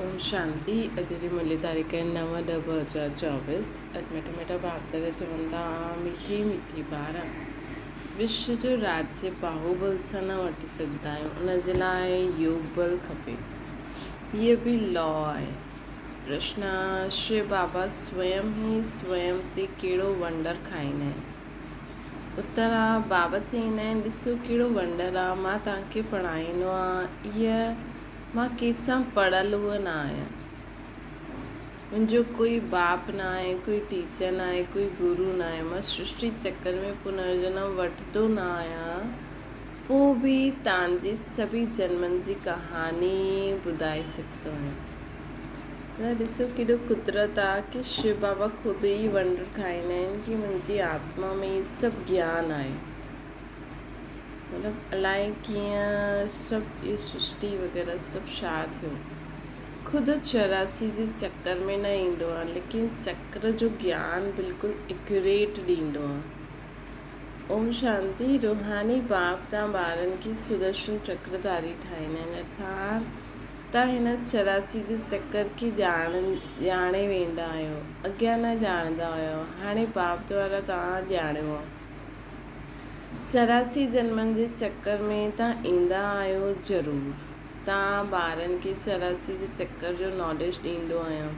ओम शांति। अॼु जी मुरली तारीख़ 9/10/2024। अॼु मिठा भावतर चवंदा मिठी मिठी ॿार विश्व जो राज्य बाहुबल सां न वठी सघंदा आहियूं। उन जे लाइ योग बल खपे। हीअ बि लॉ आहे। प्रश्न आहे, शिव बाबा स्वयं ते कहिड़ो वंडर खाईंदा आहिनि? उत्तर आहे, बाबा चईंदा आहिनि, ॾिसो कहिड़ो वंडर आहे, मां तव्हांखे पढ़ाईंदो आहियां। मां कंहिंसां पढ़ियल न आहियां। मुंहिंजो कोई बाप न आहे, कोई टीचर न आहे, कोई गुरु न आहे। मां सृष्टि चक्कर में पुनर्जन्म वठंदो न आहियां। पोइ बि तव्हांजे सभी जन्मनि जी कहानी ॿुधाए सघंदो आहियां। त ॾिसो केॾो कुदरत आहे कि शिव बाबा ख़ुदि ई वंडर खाईंदा आहिनि कि मुंहिंजी आत्मा में इहे सभु ज्ञान आहे। मतिलबु अलाए कीअं सभु इहे सृष्टि वग़ैरह सभु छा थियो। ख़ुदि 84 जे चक्कर में न ईंदो आहे, लेकिन चक्र जो ज्ञान बिल्कुलु एक्यूरेट ॾींदो आहे। ओम शांति। रूहानी बाप तव्हां ॿारनि खे सुदर्शन चक्रधारी ठाहींदा आहिनि, अर्थात तव्हां हिन 84 जे चक्कर खे ॼाणे वेंदा आहियो। अॻियां न ॼाणंदा हुयो, हाणे बाप द्वारा तव्हां ॼाणियो आहे। 84 जन्मनि जे चक्कर में तव्हां ईंदा आहियो ज़रूरु। तव्हां ॿारनि खे 84 जे चक्कर जो नॉलेज ॾींदो आहियां।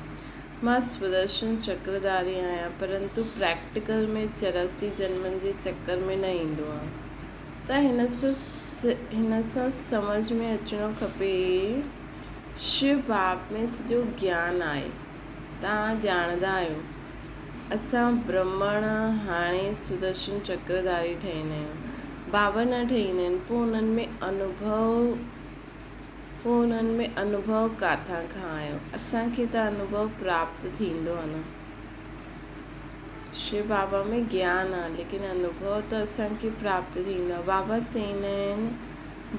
मां सुदर्शन चक्रधारी आहियां, परंतु प्रैक्टिकल में 84 जन्मनि जे चक्कर में न ईंदो आहे। त हिन सां सम्झ में अचिणो खपे, शिव बाप में सॼो ज्ञान आहे, तव्हां ॼाणंदा आहियो। असां ब्राह्मण हाणे सुदर्शन चक्रधारी ठहींदा आहियूं, बाबा न ठहींदा आहिनि। पोइ उन्हनि में अनुभव किथां खां आयो? असांखे त अनुभव प्राप्त थींदो आहे न। शिव बाबा में ज्ञान आहे, लेकिन अनुभव त असांखे प्राप्त थींदो आहे। बाबा चईंदा आहिनि,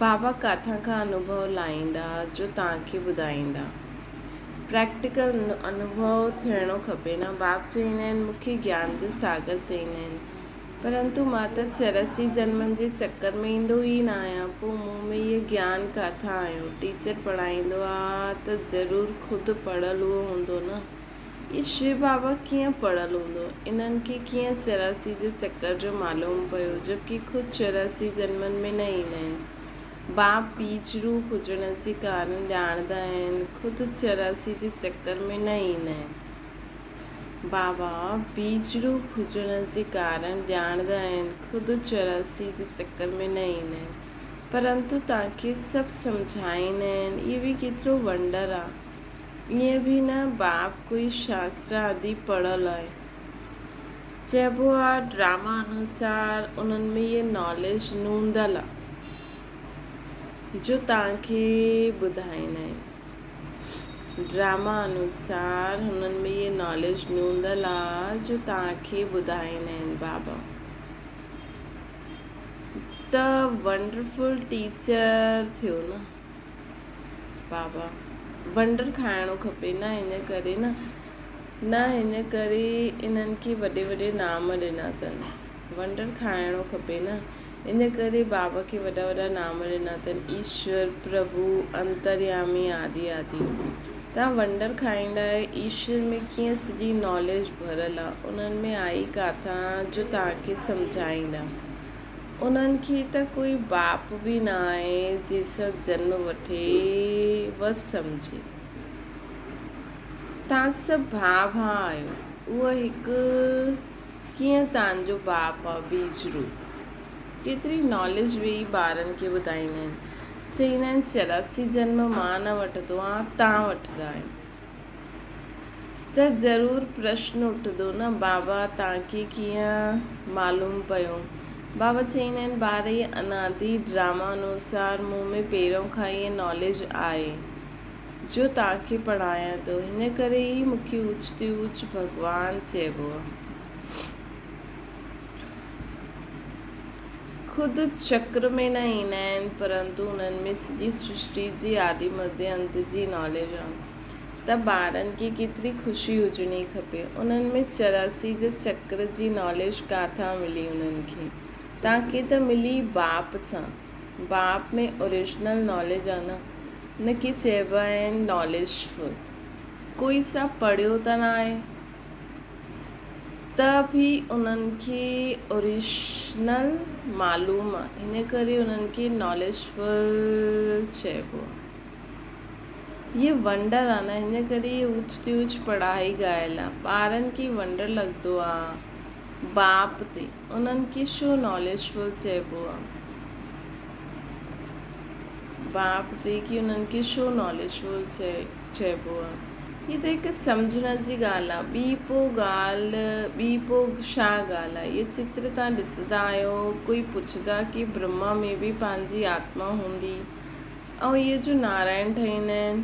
बाबा किथां खां अनुभव लाहींदा जो तव्हांखे ॿुधाईंदा। प्रैक्टिकल अनुभव थियणो खपे न। बाप चईंदा आहिनि, मूंखे ज्ञान जो सागर चईंदा आहिनि, परंतु मां त 84 जन्मनि जे चक्कर में ईंदो ई न आहियां। पोइ मूं में इहो ज्ञान किथां आयो? टीचर पढ़ाईंदो आहे त ज़रूरु ख़ुदि पढ़ियलु हूंदो न। इहे शिव बाबा कीअं पढ़ियलु हूंदो? इन्हनि खे कीअं 84 जे चक्कर जो मालूम पियो, जबकि ख़ुदि 84 जन्मनि में न ईंदा आहिनि। बाप बीज रूप हुजण जे कारण ॼाणंदा आहिनि, ख़ुदि 84 जे चक्कर में न ईंदा आहिनि। बाबा बीज रूप हुजण जे कारण ॼाणंदा आहिनि, ख़ुदि 84 जे चक्कर में न ईंदा आहिनि, परंतु तव्हांखे सभु सम्झाईंदा आहिनि। इहो बि केतिरो वंडर आहे। ईअं बि न बाप कोई शास्त्र आदि पढ़ियलु आहे। चइबो आहे ड्रामा अनुसार उन्हनि में इहे नॉलेज नूंदल आहे जो तव्हांखे ॿुधाईंदा आहिनि। ड्रामा अनुसार हुननि में इहे नॉलेज नूंदल आहे जो तव्हांखे ॿुधाईंदा आहिनि बाबा। त वंडरफुल टीचर थियो न बाबा। वंडर खाइणो खपे न, हिन करे इन्हनि खे वॾे वॾे नाम ॾिना अथनि। वंडर खाइणो खपे न, इन करे बाबा खे वॾा वॾा नाम ॾिना अथनि, ईश्वर, प्रभु, अंतर्यामी आदि आदि। तव्हां वंडर खाईंदा आहियो। ईश्वर में कीअं सॼी नॉलेज भरियलु आहे, उन्हनि में आई किथां जो तव्हांखे सम्झाईंदा। उन्हनि खे त कोई बाप बि न आहे जंहिंसां जन्म वठे व सम्झे। तव्हां सभु भाउ आहियो। उहो हिकु कीअं तव्हांजो बाप आहे, बीज रूप। केतिरी नॉलेज वेई ॿारनि खे ॿुधाईंदा आहिनि। चईंदा आहिनि 84 जन्म मां न वठंदो आहे, तव्हां वठंदा आहियो। त ज़रूरु प्रश्न उठंदो न, बाबा तव्हांखे कीअं मालूम पियो? बाबा चईंदा आहिनि, ॿार इहे अनादि ड्रामा अनुसार मूं में पहिरों खां इहे नॉलेज आहे जो तव्हांखे पढ़ायां थो। हिन करे ई मूंखे ऊच भॻवानु चइबो आहे। ख़ुदि चक्र में न ईंदा आहिनि, परंतु उन्हनि में सॼी सृष्टि जी आदि मध्य अंत जी नॉलेज आहे। त ॿारनि खे केतिरी ख़ुशी हुजणी खपे। उन्हनि में 84 जे चक्र जी नॉलेज किथां मिली? उन्हनि खे तव्हांखे त मिली बाप सां। बाप में ओरिजिनल नॉलेज आहे न। इनखे चइबा आहिनि नॉलेजफुल। कोई सा पढ़ियो त न आहे त बि उन्हनि खे ओरिजिनल मालूम आहे, हिन करे उन्हनि खे नॉलेजफुल चइबो आहे। ये वंडर आहे न, हिन करे ये ऊच ते ऊच पढ़ाई ॻाल्हि आहे। ॿारनि खे वंडर लॻंदो आहे बाप ते, उन्हनि खे छो नॉलेजफुल चइबो आहे? बाप ते कि उन्हनि खे छो नॉलेजफुल चइबो आहे? ये त हिकु सम्झण जी ॻाल्हि आहे। ॿी पोइ छा ॻाल्हि आहे? ये चित्र तव्हां ॾिसंदा आहियो, कोई पुछंदा कि ब्रह्मा में बि पंहिंजी आत्मा हूंदी, ऐं इहे जो नारायण ठहींदा आहिनि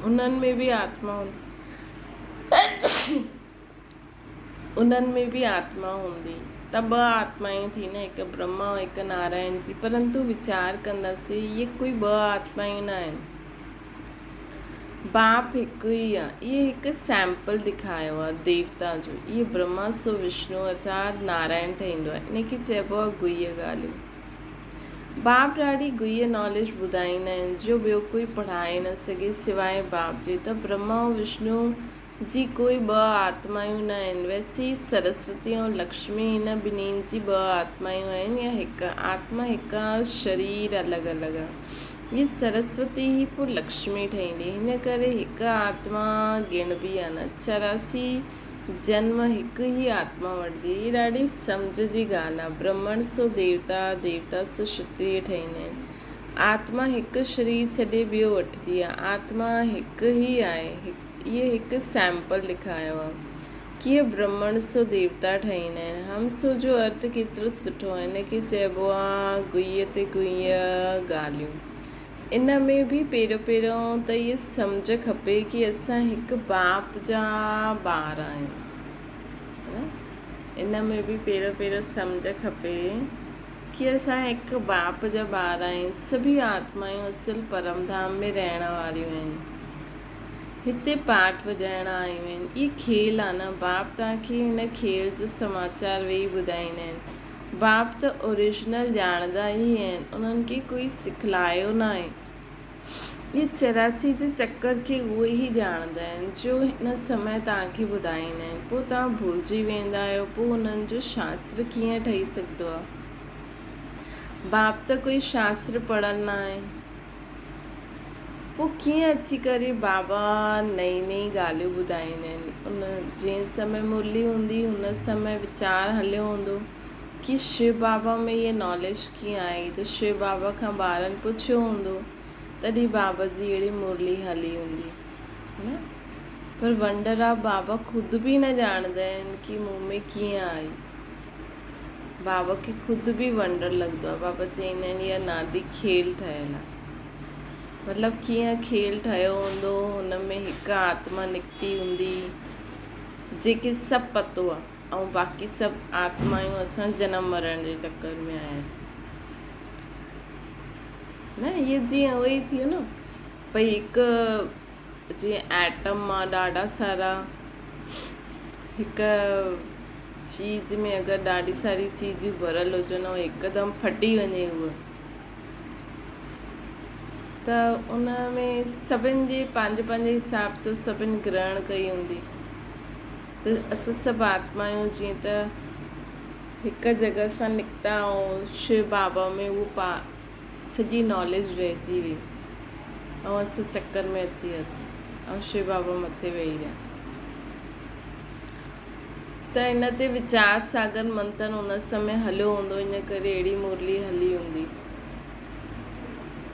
उन्हनि में बि आत्मा हूंदी त ॿ आत्मायूं थी न, हिकु ब्रह्मा ऐं हिकु नारायण जी। परंतु वीचार कंदासीं, ये कोई ॿ आत्मायूं न आहिनि, बाप हिकु ई आहे। इहे हिकु सैंपल ॾेखारियो आहे देवता जो। इहे ब्रह्मा सो विष्णु अर्थात नारायण ठहींदो आहे, इनखे चइबो आहे गुह्य ॻाल्हियूं। बाप ॾाढी गुह्य नॉलेज ॿुधाईंदा आहिनि जो ॿियो कोई पढ़ाए न सघे सिवाइ बाप जे। त ब्रह्मा ऐं विष्णु जी कोई ॿ आत्मायूं न आहिनि। वैसे ही सरस्वती ऐं लक्ष्मी हिन ॿिन्हिनि जी ॿ आत्मायूं आहिनि या हिकु आत्मा, हिकु शरीर अलॻि अलॻि आहे। ये सरस्वती ई पोइ लक्ष्मी ठहींदी, हिन करे हिकु आत्मा गिणबी आहे न। 84 जन्म हिकु ई आत्मा वठंदी। ये ॾाढी सम्झ जी ॻाल्हि आहे। ब्रह्मण सो देवता, देवता सो क्षत्रिय ठहींदा आहिनि। आत्मा हिकु शरीर छॾे ॿियो वठंदी आहे, आत्मा हिकु ई आहे। इहे हिकु सैंपल लिखायो आहे कि इहे ब्रह्मण सो देवता ठहींदा आहिनि। हम सो जो अर्थ केतिरो सुठो आहे, हिनखे चइबो आहे गुह्य ते गुह्य ॻाल्हियूं। इन में बि पहिरियों त इहे सम्झ खपे कि असां हिकु बाप जा ॿार आहियूं। इन में बि पहिरियों सम्झ खपे कि असां हिकु बाप जा ॿार आहियूं। सभी आत्मायूं असल परमधाम में रहण वारियूं आहिनि, हिते पाठ वॼाइण आयूं आहिनि। इहे खेल आहे न, बाप तव्हांखे हिन खेल जो समाचार वेही ॿुधाईंदा आहिनि। बाप त ओरिजिनल ॼाणंदा ई आहिनि, उन्हनि खे कोई सिखलायो न आहे। ये 84 जे चक्कर खे उहे ई ॼाणंदा आहिनि जो हिन समय तव्हांखे ॿुधाईंदा आहिनि। पोइ तव्हां भुलिजी वेंदा आहियो, पोइ उन्हनि जो शास्त्र कीअं ठही सघंदो आहे? बाप त कोई शास्त्र पढ़ियलु न आहे, पोइ कीअं अची करे बाबा नई नई ॻाल्हियूं ॿुधाईंदा आहिनि? उन जंहिं समय मुरली हूंदी हुन समय वीचार हलियो हूंदो कि शिव बाबा में ये नॉलेज कीअं आई, त शिव बाबा खां ॿारनि पुछियो हूंदो, तॾहिं बाबा जी अहिड़ी मुरली हली हूंदी न। पर वंडर आहे, बाबा ख़ुदि बि न ॼाणंदा आहिनि कि मूं में कीअं आई। बाबा खे ख़ुदि बि वंडर लॻंदो आहे। बाबा चवंदा आहिनि इहा नादी खेल ठहियलु आहे। मतिलबु कीअं खेल ठहियो हूंदो, हुन में हिकु आत्मा निकिती हूंदी जेके सभु पतो आहे, ऐं बाक़ी सभु आत्मायूं असां जनम मरण जे चक्कर में आयासीं न। इहे जीअं उहो ई थियो न, भई हिकु जीअं एटम मां ॾाढा सारा, हिकु चीज़ में अगरि ॾाढी सारी चीज़ूं भरियलु हुजनि ऐं हिकदमि फटी वञे उहा, त उन में सभिनि जे पंहिंजे पंहिंजे हिसाब सां सभिनि ग्रहण कई हूंदी। त असां सभु आत्मायूं जीअं त हिकु जॻह सां निकिता ऐं शिव बाबा में उहो सॼी नॉलेज रहिजी वई ऐं असां चक्कर में अची वियासीं ऐं शिव बाबा मथे वेही रहिया। त इन ते वीचार सागर मंथन उन समय हलियो हूंदो, इन करे अहिड़ी मुरली हली हूंदी।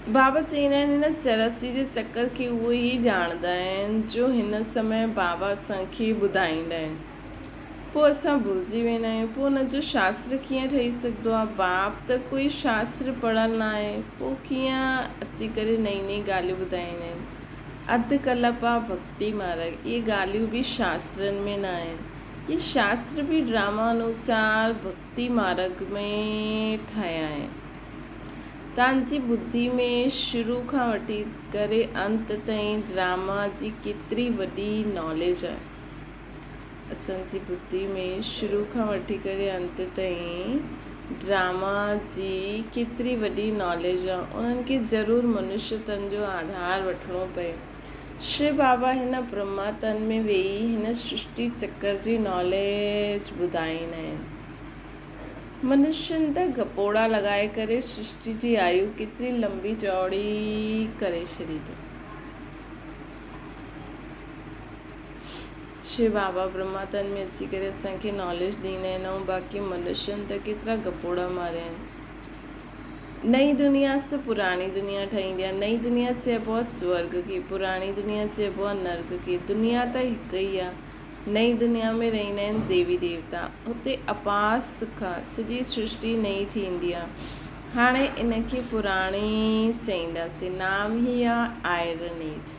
बाबा चवंदा आहिनि हिन 84 जे चक्कर खे उहे ई ॼाणंदा आहिनि जो हिन समय बाबा असांखे ॿुधाईंदा आहिनि। पोइ असां भुलिजी वेंदा आहियूं, पोइ हुनजो शास्त्र कीअं ठही सघंदो आहे? बाप त कोई शास्त्र पढ़ियलु न आहे, पोइ कीअं अची करे नई नई ॻाल्हियूं ॿुधाईंदा आहिनि? अधु कल्पा भक्ति मार्ग, इहे ॻाल्हियूं बि शास्त्रनि में न आहिनि। ये शास्त्र बि ड्रामा अनुसार भक्ति मार्ग में ठाहिया आहिनि। तव्हांजी ॿुधी में शुरू खां वठी करे अंत ताईं ड्रामा जी केतिरी वॾी नॉलेज आहे। असांजी ॿुधी में शुरू खां वठी करे अंत ताईं ड्रामा जी केतिरी वॾी नॉलेज आहे, उन्हनि खे ज़रूरु मनुष्य तन जो आधार वठिणो पए। शिव बाबा हिन ब्रह्मा तन में वेही हिन सृष्टि चक्कर जी नॉलेज ॿुधाईंदा आहिनि। मनुष्यनि त गपोड़ा लॻाए करे सृष्टि जी आयु केतिरी लंबी चौड़ी करे छॾी अथऊं। शिव बाबा ब्रह्मा तन में अची करे असांखे नॉलेज ॾींदा आहिनि ऐं बाक़ी मनुष्यनि त केतिरा गपोड़ा मारिया आहिनि। नई दुनिया से पुराणी दुनिया ठहींदी आहे। नई दुनिया चइबो आहे स्वर्ग खे, पुराणी दुनिया चइबो आहे नर्क खे। दुनिया त हिकु ई आहे। नई दुनिया में रहंदा आहिनि देवी देवता, हुते अपार सुख आहे, सॼी सृष्टि नई थींदी आहे। हाणे इनखे पुराणी चईंदासीं, नाम ई आहे आयरन एज।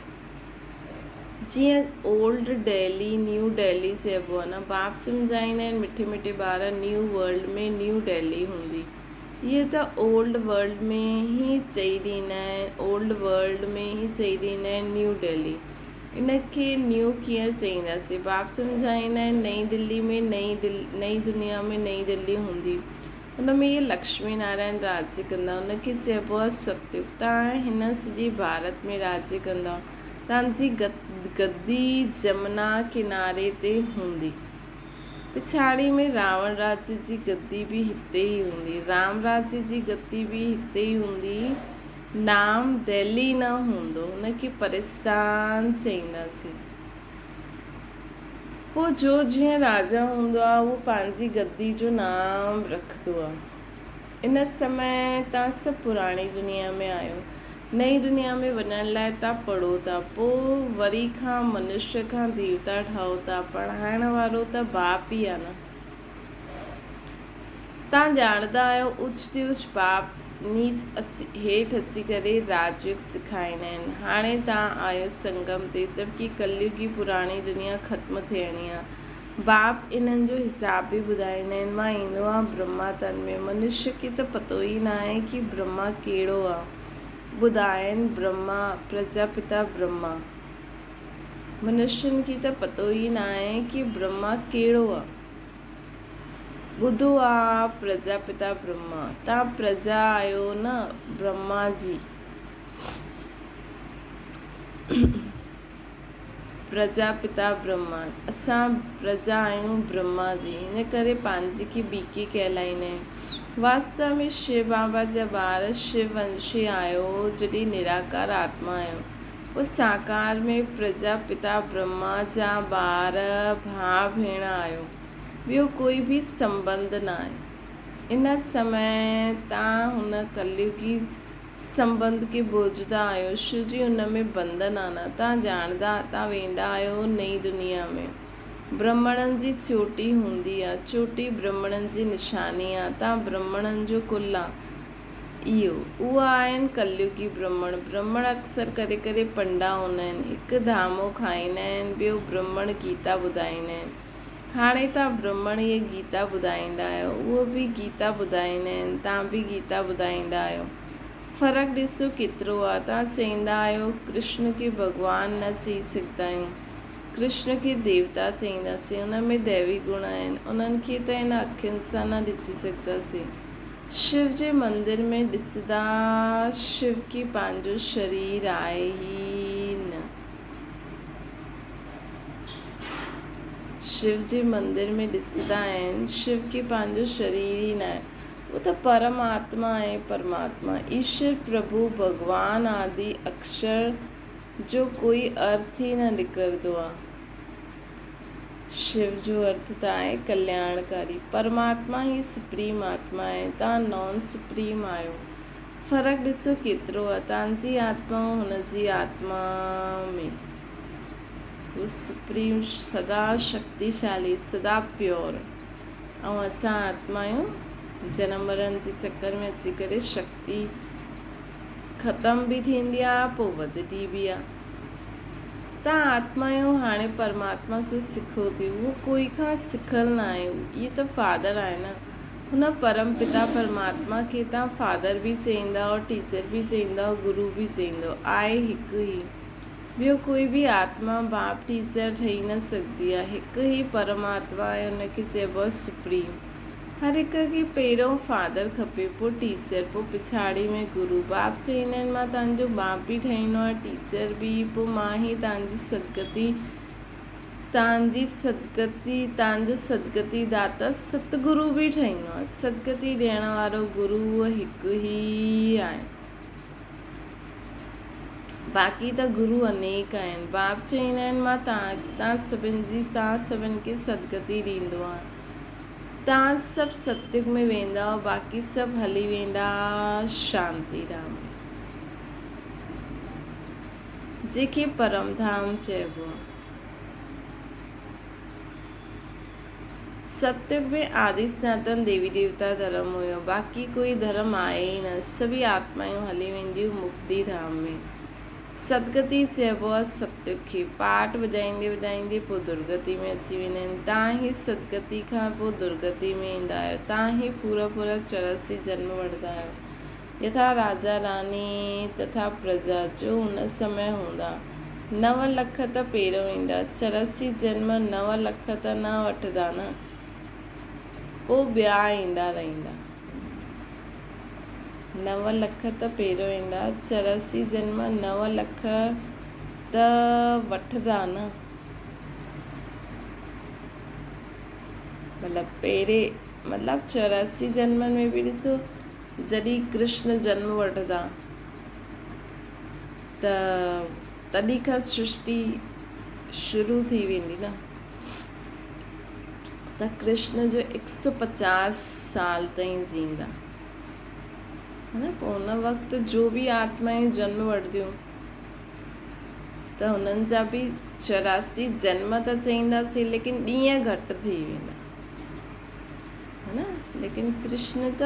जीअं ओल्ड दिल्ली न्यू दिल्ली चइबो आहे न, बाप सम्झाईंदा आहिनि मिठे मिठे ॿार, न्यू वर्ल्ड में न्यू दिल्ली हूंदी। इहे त ओल्ड वर्ल्ड में ई चई ॾींदा आहिनि, ओल्ड वर्ल्ड में ई चई ॾींदा आहिनि न्यू दिल्ली। इनखे न्यू कीअं चईंदासीं? बाप सम्झाईंदा आहिनि नई दिल्ली में नई दुनिया में नई दिल्ली हूंदी, उन में इहे लक्ष्मी नारायण राज्य कंदा, उनखे चइबो आहे सत्युग। तव्हां हिन सॼे भारत में राज्य कंदा, तव्हांजी गद्दी जमुना किनारे ते हूंदी। पिछाड़ी में रावण राज्य जी गद्दी बि हिते ई हूंदी, राम राज्य जी गद्दी बि हिते ई हूंदी। नाम दिल्ली न हूंदो, हुनखे परिस्तान चईंदासीं। पोइ जो जीअं राजा हूंदो आहे उहो पंहिंजी गद्दी जो नाम रखंदो आहे। इन समय तव्हां सभु पुराणी दुनिया में आहियो, नई दुनिया में वञण लाइ तव्हां पढ़ो था, पोइ वरी खां मनुष्य खां देवता ठहो था। पढ़ाइण वारो त बाप ई आहे न। तव्हां ॼाणंदा आहियो उच ते उच बाप नीच हेठि अची करे राजयोग सेखारींदा आहिनि। हाणे तव्हां आहियो संगम ते, जबकि कलयुग की पुराणी दुनिया ख़त्म थियणी आहे। बाप इन्हनि जो हिसाब बि ॿुधाईंदा आहिनि। मां ईंदो आहे ब्रह्मा तन में, मनुष्य खे त पतो ई न आहे कि ब्रह्मा कहिड़ो आहे। ॿुधाइनि ब्रह्मा, प्रजापिता ब्रह्मा। मनुष्यनि खे त पतो ई न आहे कि ब्रह्मा कहिड़ो आहे। ॿुधो आहे प्रजापिता ब्रह्मा, तव्हां प्रजा आहियो न ब्रह्मा जी। प्रजापिता ब्रह्मा, असां प्रजा आहियूं ब्रह्मा जी, हिन करे पंहिंजे खे बीके कहलाईंदा आहिनि। वास्तव में शिव बाबा जा ॿार शिववंशी आहियो जॾहिं निराकार आत्मा आहियो। पोइ साकार में प्रजापिता ब्रह्मा जा ॿार भाउ भेण आहियो, ॿियो कोई बि संबंध न आहे। इन समय तव्हां हुन कलयुगी संबंध के बोझदा आहियो, शिव जी हुन में बंधन आहे न। तव्हां ॼाणंदा, तव्हां वेंदा आहियो नई दुनिया में, ब्राह्मणनि जी चोटी हूंदी आहे, चोटी ब्राह्मणनि जी निशानी आहे, तव्हां ब्राह्मणनि जो कुल आहे। उहा आहिनि कलयुगी ब्राह्मण। ब्राह्मण अक्सर करे करे पंडा हूंदा आहिनि, हिकु धामो खाईंदा आहिनि, ॿियो ब्राह्मण गीता ॿुधाईंदा आहिनि। हाणे तव्हां ब्राह्मण इहे गीता ॿुधाईंदा आहियो, उहो बि गीता ॿुधाईंदा आहिनि, तव्हां बि गीता ॿुधाईंदा आहियो। फ़र्क़ु ॾिसो केतिरो आहे। तव्हां चईंदा आहियो कृष्ण खे भॻवानु न चई सघंदा आहियूं, कृष्ण खे देवता चईंदासीं, उन में दैवी गुण आहिनि, उन्हनि खे त हिन अखियुनि सां न ॾिसी सघंदासीं। शिव जे मंदिर में ॾिसंदा, शिव खे पंहिंजो शरीर आहे ई न। शिव जे मंदिर में ॾिसंदा आहिनि, शिव खे पंहिंजो शरीर ई न आहे। वो तो परमात्मा है, परमात्मा ईश्वर प्रभु भगवान आदि अक्षर जो कोई अर्थ ही न निकरंदो आहे। शिव जो अर्थ त आहे कल्याणकारी। परमात्मा ही सुप्रीम आत्मा आहे, तव्हां नॉन सुप्रीम आहियो। फ़र्क़ु ॾिसो केतिरो आहे तव्हांजी आत्मा हुन जी आत्मा में। वो सुप्रीम सदा शक्तिशाली, सदा प्योर, ऐं असां आत्मा आहियूं जनम मरण जे चक्कर में अची करे शक्ति ख़तम बि थींदी आहे, पोइ वधंदी बि आहे। तव्हां आत्मा आहियो, हाणे परमात्मा सां सिखो थी, उहो कोई खां सिखल न आहे। इहे त फादर आहे न, हुन परम पिता परमात्मा खे तव्हां फादर बि चईंदा, और टीचर बि चईंदा, और गुरु बि चईंदो, आहे हिकु ई। ॿियो कोई बि आत्मा बाप टीचर ठही न सघंदी आहे, हिकु ई परमात्मा आहे, हुनखे चइबो आहे सुप्रीम। हर हिक खे पहिरियों फादर खपे, पोइ टीचर, पोइ पिछाड़ी में गुरु। बाप चवंदा आहिनि मां तव्हांजो बाप बि ठहींदो आहे, टीचर बि, पोइ मां ई तव्हांजो सदगति दाता सतगुरु बि ठहींदो आहे। सदगति ॾियण वारो गुरु उहो हिकु ई आहे, बाक़ी त गुरु अनेक आहिनि। बाप चवंदा आहिनि मां तव्हां सभिनि खे सदगति ॾींदो आहे। तव्हां सभु सतयुग में वेंदा, बाक़ी सभु हली वेंदा शांति धाम में, जंहिंखे परम धाम चइबो आहे। सतयुग में आदि सनातन देवी देवता धर्म हुयो, बाक़ी कोई धर्म आहे ई न। सभी आत्मायूं हली वेंदियूं मुक्ति धाम में। सदगति चइबो आहे सतयुग खे। पाठ वॼाईंदे वॼाईंदे पोइ दुर्गति में अची वेंदा आहिनि। तव्हां ई सदगति खां पोइ दुर्गति में ईंदा आहियो। तव्हां ई पूरा 84 जन्म वठंदा आहियो। यथा राजा रानी तथा प्रजा जो हुन समय हूंदा। 9 लख त पहिरियों ईंदा। 84 जन्म 9 लख त न वठंदा न, पोइ ॿिया ईंदा रहंदा। 9 लख त पहिरियों ईंदा, 84 जन्म 9 लख त वठंदा न, मतिलबु 84 जन्मनि में बि ॾिसो, जॾहिं कृष्ण जन्म वठंदा त तॾहिं खां सृष्टि शुरू थी वेंदी न। त कृष्ण जो 150 साल ताईं जींदा, है न। पोइ हुन वक़्तु जो बि आत्माएं जन्म वठंदियूं त हुननि जा बि 84 जन्म त चईंदासीं, लेकिन ॾींहं घटि थी वेंदा, है न। लेकिन कृष्ण त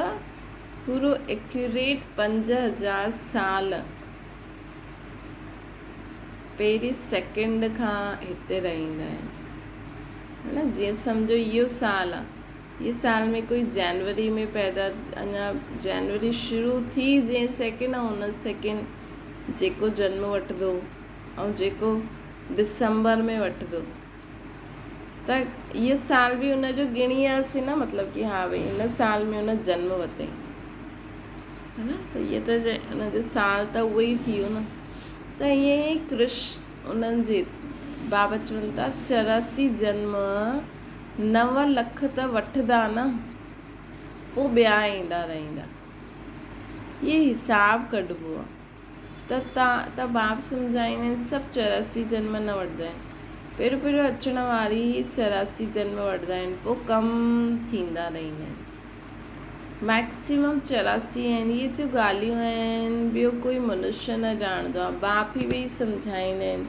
पूरो एक्यूरेट 5000 साल पहिरीं सेकेंड खां हिते रहंदा आहिनि, है न। जीअं सम्झो इहो साल आहे, ये साल में कोई जनवरी में पैदा, अञा जनवरी शुरू थी जीअं सेकेंड आहे, हुन सेकेंड जेको जन्म वठंदो ऐं जेको दिसंबर में वठंदो, त इहो साल बि हुनजो गिणीयासीं न, मतिलबु कि हा भई हिन साल में हुन जन्म वरितई, है न। त इहो त हुनजो साल त उहो ई थी वियो न। त ईअं ई कृष्ण उन्हनि जे बाबा चवनि था 84 जन्म 9 लख त वठंदा न, पोइ ॿिया ईंदा रहंदा। ये हिसाब कढिबो आहे। त बाप सम्झाईंदा आहिनि सभु 84 जन्म न वठंदा आहिनि। पहिरियों अचण वारी 84 जन्म वठंदा आहिनि, पोइ कम थींदा रहंदा आहिनि। मैक्सिमम 84 आहिनि। इहे जो ॻाल्हियूं आहिनि ॿियो कोई मनुष्य न ॼाणंदो आहे। बाप ई वेई सम्झाईंदा आहिनि।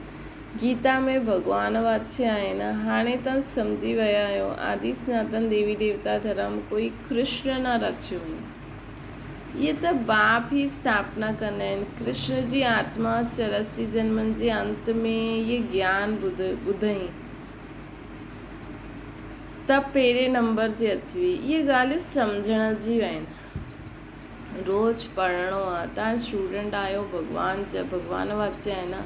गीता में भॻवान वाच्य आहिनि। हाणे तव्हां सम्झी विया आहियो आदि सनातन देवी देवता धर्म कोई कृष्ण न रचियो हुई। ये त बाप ई स्थापना कंदा आहिनि। कृष्ण जी आत्मा 84 जन्मनि जे अंत में ये ज्ञान ॿुधई त पहिरें नंबर ते अची वई। इहे ॻाल्हियूं सम्झण जी आहिनि, रोज़ु पढ़णो आहे। तव्हां स्टूडेंट आहियो, भॻवान वाच्य आहे न।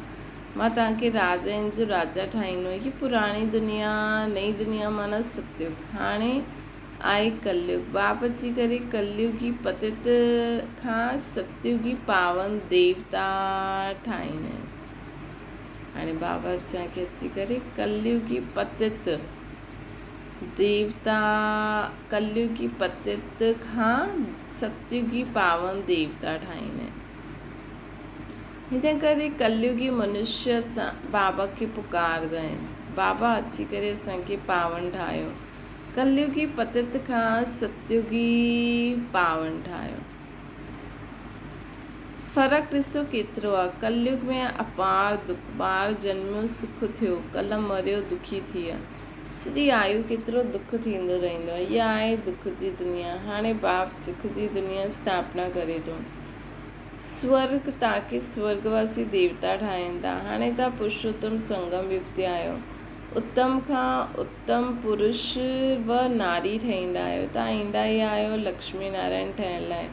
मां तव्हांखे राजाउनि जो राजा ठाहींदो आहे। कि पुराणी दुनिया नई दुनिया माना सतयुग। हाणे आहे कलयुग। बाप अची करे कलयुगी पतित खां सतयुगी पावन देवता ठाहींदा आहिनि। हाणे बाबा असांखे अची करे कलयुगी पतित देवता, कलयुगी पतित खां सतयुगी पावन देवता ठाहींदा आहिनि। हिन करे कलयुगी मनुष्य सां बाबा खे पुकारंदा आहिनि। बाबा अची करे असांखे पावन ठाहियो। कलयुगी पतित खां सतयुगी पावन ठाहियो। फ़र्क़ु ॾिसो केतिरो आहे। कलयुग में अपार दुख, ॿार ॼमियो सुख थियो, कल्ह मरियो दुखी थी विया। सॼी आयु केतिरो दुख थींदो रहंदो आहे। इहा आहे दुख जी दुनिया। हाणे बाप सुख जी दुनिया स्थापना करे थो। स्वर्ग तव्हांखे स्वर्गवासी देवता ठाहिनि था। हाणे तव्हां पुरुषोत्तम संगम युग ते आहियो। उत्तम खां उत्तम पुरुष व नारी ठहींदा आहियो। तव्हां ईंदा ई आहियो लक्ष्मी नारायण ठहिण लाइ।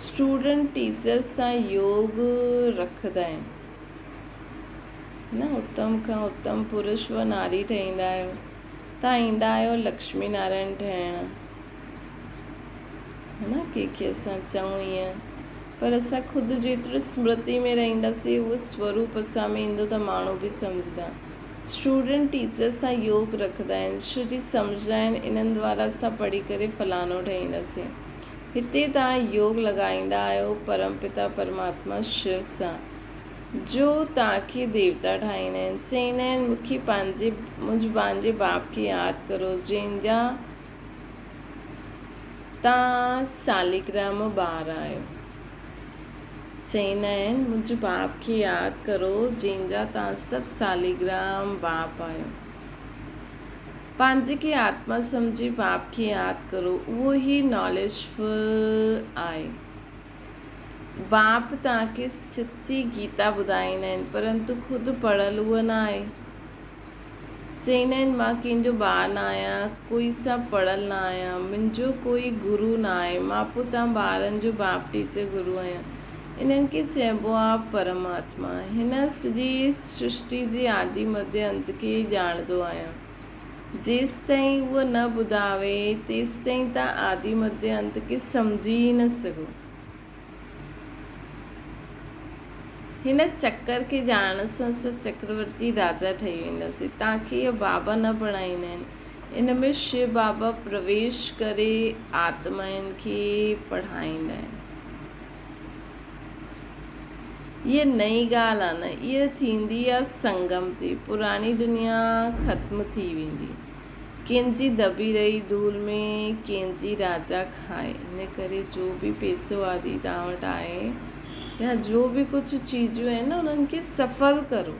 स्टूडेंट टीचर सां योग रखंदा आहिनि न। उत्तम खां उत्तम पुरुष व नारी ठहींदा आहियो। तव्हां ईंदा आहियो लक्ष्मी नारायण ठहिण। है न, कंहिंखे असां चऊं ईअं, पर असां ख़ुदि जेतिरो स्मृति में रहंदासीं उहो स्वरूप असां में ईंदो त माण्हू बि सम्झंदा। स्टूडेंट टीचर सां योग रखंदा आहिनि, छो जी सम्झंदा आहिनि इन्हनि द्वारा असां पढ़ी करे फलानो ठहींदासीं। हिते तव्हां योग लॻाईंदा आहियो परमपिता परमात्मा शिव सां, जो तव्हांखे देवता ठाहींदा आहिनि। चईंदा आहिनि मूंखे पंहिंजे बाप खे यादि करो जंहिंजा तव्हां सालिग्राम ॿार आहियो। चईंदा आहिनि मुंहिंजे बाप खे यादि करो जंहिंजा तव्हां सभु सालिग्राम बाप आहियो। पंहिंजे खे आत्मा सम्झी बाप खे यादि करो, उहो ई नॉलेजफुल आहे। बाप तव्हांखे सची गीता ॿुधाईंदा आहिनि, परंतु ख़ुदि पढ़ियलु उहो न आहे। चईंदा आहिनि मां कंहिंजो ॿार न आहियां, कोई सां पढ़ियलु न आहियां, मुंहिंजो कोई गुरू न आहे, मां पोइ तव्हां ॿारनि जो बाप टीचर गुरू आहियां। इन्हनि खे चइबो आहे परमात्मा। हिन सॼी सृष्टि जे आदि मध्य अंत खे ॼाणंदो आहियां। जेसि ताईं उहो न ॿुधावे तेसि ताईं तव्हां आदि मध्य अंत खे सम्झी ई न सघो। हिन चक्कर खे ॼाणण सां असां चक्रवर्ती राजा ठही वेंदासीं। तव्हांखे इहे बाबा न पढ़ाईंदा आहिनि, इन में शिव बाबा प्रवेश करे आत्माउनि खे पढ़ाईंदा आहिनि। इहा नई ॻाल्हि आहे न, इहा थींदी आहे संगम ते। पुराणी दुनिया ख़त्म थी वेंदी, कंहिंजी दॿी रही धूल में, कंहिंजी राजा खाए। हिन करे जो बि पैसो आदि तव्हां वटि आहे या जो बि कुझु चीजूं आहिनि न, उन्हनि खे सफ़ल करो,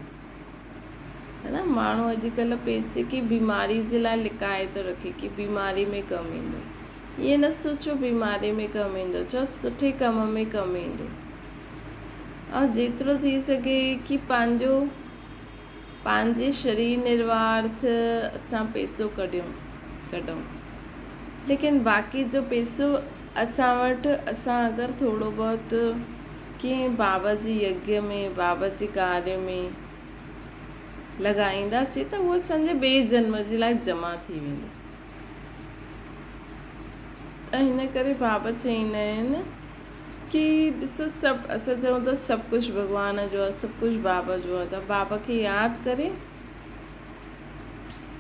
है न। माण्हू अॼुकल्ह पैसे खे बीमारी जे लाइ लिकाए थो रखे कि बीमारी में कमु ईंदो। ईअं न सोचो बीमारी में कमु ईंदो, चओ सुठे कम में कमु ईंदो। और जेतिरो थी सघे कि पंहिंजे शरीर निर्वार्थ असां पैसो कढूं, लेकिन बाक़ी जो पैसो असां वटि असां अगरि थोरो बहुत कंहिं बाबा जी यज्ञ में, बाबा जी कार्य में लॻाईंदासीं त उहो असांजे ॿिए जन्म जे लाइ जमा थी वेंदो। त हिन करे बाबा चईंदा आहिनि कि ॾिसो सभु, असां चऊं था सभु कुझु भॻवान जो आहे, सभु कुझु बाबा जो आहे, त बाबा खे यादि करे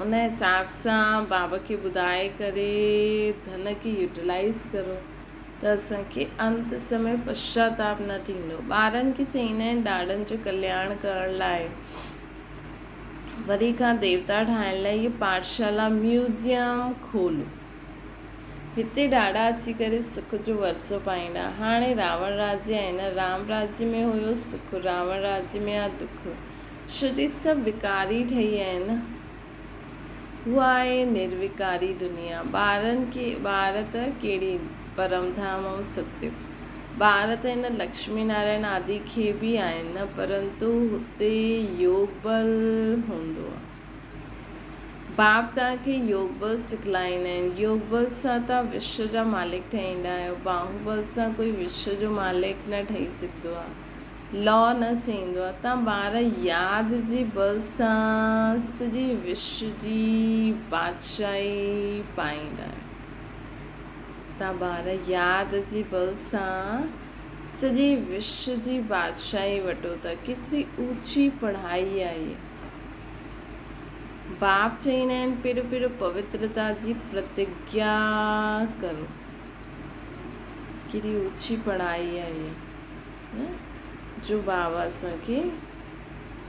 उन हिसाब सां बाबा खे ॿुधाए करे धन खे यूटिलाइज़ करो, त असांखे अंत समय पश्चाताप न थींदो। ॿारनि खे चईंदा आहिनि ॾाॾनि जो कल्याण करण लाइ, वरी खां देवता ठाहिण लाइ इहा पाठशाला म्यूज़ियम खोलो। हिते ॾाढा अची करे सुख जो वरसो पाईंदा। हाणे रावण राज्य आहे न, राम राज्य में हुयो सुख, रावण राज्य में आहे दुख। छो सभु विकारी ठही आहिनि, उहा आहे निर्विकारी दुनिया। ॿार त कहिड़ी परमधाम ऐं सत्य, ॿार त हिन लक्ष्मी नारायण आदि खे बि आहिनि न, परंतु हुते योग बल हूंदो आहे। बाप तव्हांखे योग बल सिखलाईंदा आहिनि। योग बल सां तव्हां विश्व जा मालिक ठहींदा आहियो। बाहुबल सां कोई विश्व जो मालिक न ठही सघंदो आहे, लॉ न चईंदो आहे। तव्हां ॿार यादि जे बल सां सॼे विश्व जी बादशाही पाईंदा आहियो। तव्हां ॿार यादि जे बल सां सॼे विश्व जी बादशाही वठो था। केतिरी ऊची पढ़ाई आहे। बाप चईंदा आहिनि पहिरियों पवित्रता जी प्रतिज्ञा करो। केॾी ऊची पढ़ाई आहे जो बाबा असांखे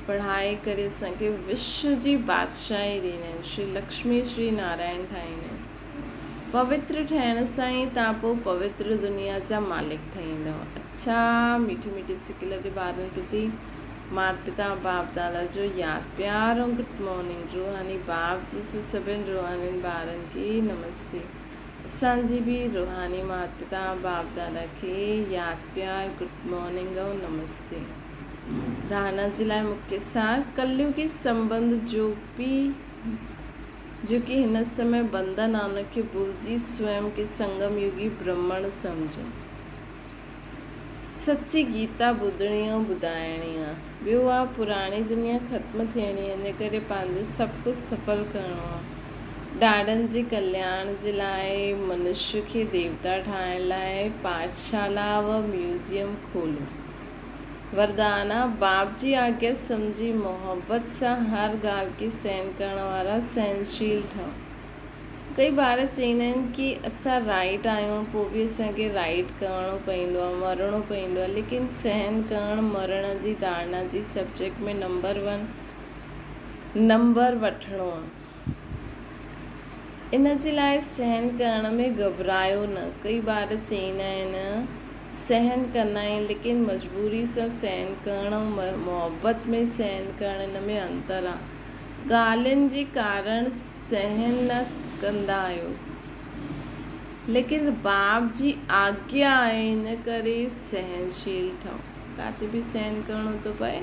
पढ़ाई करे असांखे विश्व जी बादशाही ॾींदा आहिनि। श्री लक्ष्मी श्री नारायण ठाहींदा आहिनि। पवित्र ठहिण सां ई तव्हां पोइ पवित्र दुनिया जा मालिक ठहींदव। अच्छा, मीठी मीठी सिक लॻे ॿारनि प्रति माता पिता बाप दादा जो यादि प्यार ऐं गुड मॉर्निंग। रूहानी बाप जी से सभिनि रूहानी ॿारनि खे नमस्ते। असांजी बि रूहानी माता पिता बाप दादा खे यादि प्यार गुड मॉर्निंग ऐं नमस्ते। धारणा जे लाइ मुख्य सार, कलयुगी संबंध जो कि हिन समय बंधन आहे उनखे भुलिजी स्वयं खे संगम युगी ब्रह्मण सम्झो। सची गीता ॿुधणी ऐं ॿुधाइणी आहे। ॿियो आहे पुराणी दुनिया ख़त्म थियणी आहे, इन करे पंहिंजो सभु कुझु सफ़ल करिणो आहे। ॾाॾनि जे कल्याण जे लाइ मनुष्य खे देवता ठाहिण लाइ पाठशाला व म्यूज़ियम खोलो। वरदाना बाप जी आज्ञा सम्झी मोहब्बत सां हर ॻाल्हि खे सहन करण वारा सहनशील ठहो। कई ॿार चईंदा आहिनि कि असां राइट आहियूं, पोइ बि असांखे राइट करिणो पवंदो आहे, मरणो पवंदो आहे। लेकिन सहन करण मरण जी धारणा जी सब्जेक्ट में नंबर 1 नंबर वठिणो आहे। इन जे लाइ सहन करण में घबरायो न। कई ॿार चईंदा आहिनि सहन कंदा आहिनि, लेकिन मजबूरी सां सहन करण ऐं मोहब्बत में सहन करण हिन में अंतर आहे। ॻाल्हियुनि जे कारण सहन न कंदा आहियो, लेकिन बाप जी आज्ञा आहे, इन करे सहनशील ठहो। किथे बि सहन करिणो थो पए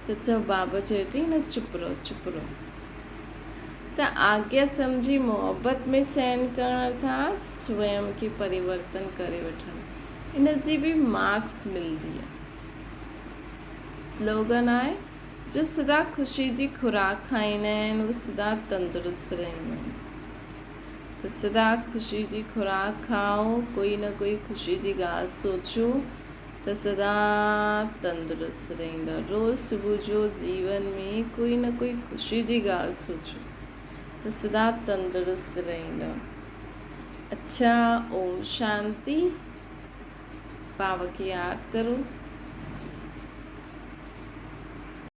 त चओ बाबा चयो थी न, चुप रहो चुप रहो। त आज्ञा सम्झी मोहब्बत में सहन करण अर्थात स्वयं खे परिवर्तन करे वठणु, इन जी बि मार्क्स मिलंदी आहे। स्लोगन आहे, जो सदा ख़ुशी जी खुराक खाईंदा आहिनि उहे सदा तंदुरुस्त रहंदा आहिनि। त सदा ख़ुशी जी खुराक खाओ, कोई न कोई ख़ुशी जी ॻाल्हि सोचो त सदा तंदुरुस्त रहंदा। रोज़ु सुबुह जो जीवन में कोई न कोई ख़ुशी जी ॻाल्हि सोचो त सदा तंदुरुस्त रहंदा। अच्छा, ओम शांति। बाबा खे यादि करो।